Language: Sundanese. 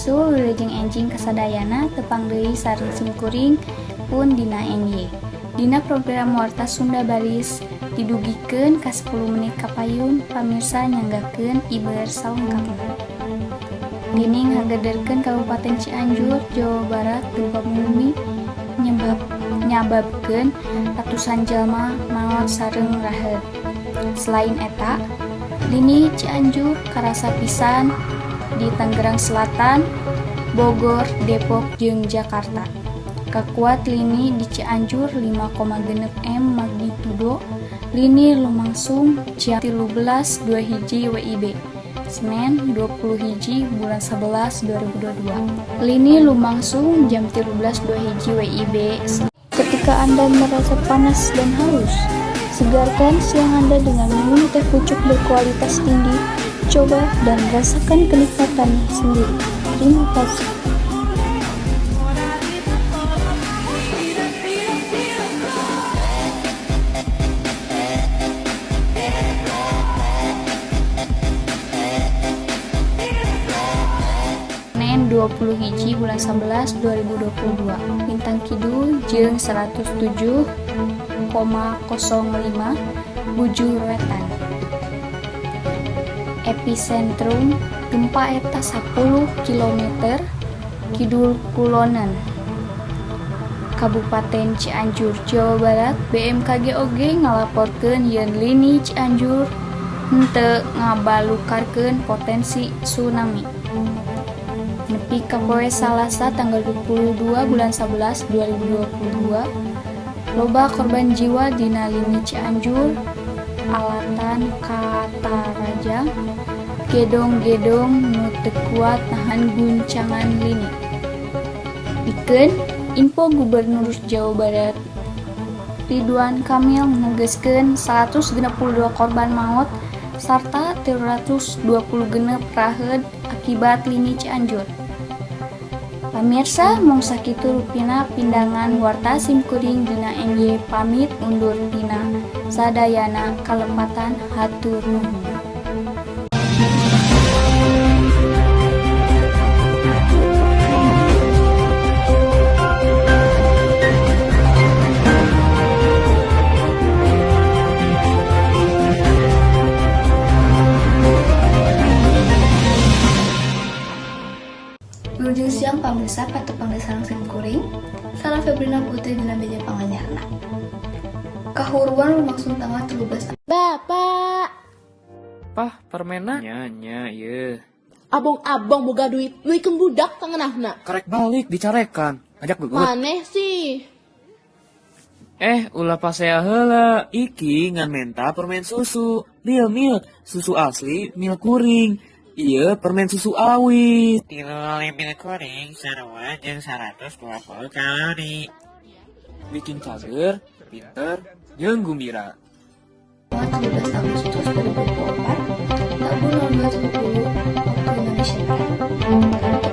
Hangsul lulejeng enjing kasadayana tepang deui sareng simkuring pun dina NY. Dina program Warta Sunda Baris didugikeun ka 10 menit kapayun pamirsa nyanggakeun Iber saungkapna. Dini ngagederkeun Kabupaten Cianjur, Jawa Barat gempa bumi nyababkeun ratusan jalma maot sareng raheut. Selain eta, lini Cianjur karasa pisan di Tangerang Selatan, Bogor, Depok, jeung Jakarta. Kakuat lini di Cianjur 5,6 M magnitudo, lini lumangsung jam 13.2 hiji WIB. Senin 20 hiji bulan 11 2022. Lini lumangsung jam 13.2 hiji WIB. Ketika Anda merasa panas dan haus, segarkan siang Anda dengan minum teh pucuk berkualitas tinggi. Coba dan rasakan kenikmatannya sendiri. Terima kasih. Senin 20 hiji bulan 11 2022. Bintang Kidul jeung 107,05 bujur wetan. Epicentrum gempa eta 10 km kidul kulonan Kabupaten Cianjur, Jawa Barat. BMKG oge ngalaporkeun yen lini Cianjur henteu ngabalukarkeun potensi tsunami. Nepi ka poe Salasa tanggal 22 bulan 11 2022, loba korban jiwa dina lini Cianjur, alatan katarajang, gedong-gedong nu teu kuat nahan guncangan lini. Pikeun info Gubernur Jawa Barat Ridwan Kamil menegaskeun 162 korban maut sarta 320 genep raheut akibat lini Cianjur. Pamirsa mung sakitu rupina pindangan warta simkuring dina NY pamit undur dina sadayana kalepatan hatur nuhun. Wilujeng siang pamirsa patepang desarang simkuring, Sarah Febrina Putri dina beja panganyarna. Kahuruan lumangsung tanggal 13. Bapak, Pah, permena? Nya, ye. abong-abong boga duit, nuikeun budak tanganahna. Karek balik, dicarekan. Ajak gegut. Maneh sih. Ulah pasea heula. Iki ngan menta permen susu. Real milk, susu asli, milk kuring. Iya, permen susu awit. 3 milk kuring sarua jeung 120 kalori. Bikin cager, pinter, jeung gumbira. 13 Agustus 2024, tahun 2020, waktu Indonesia Barat.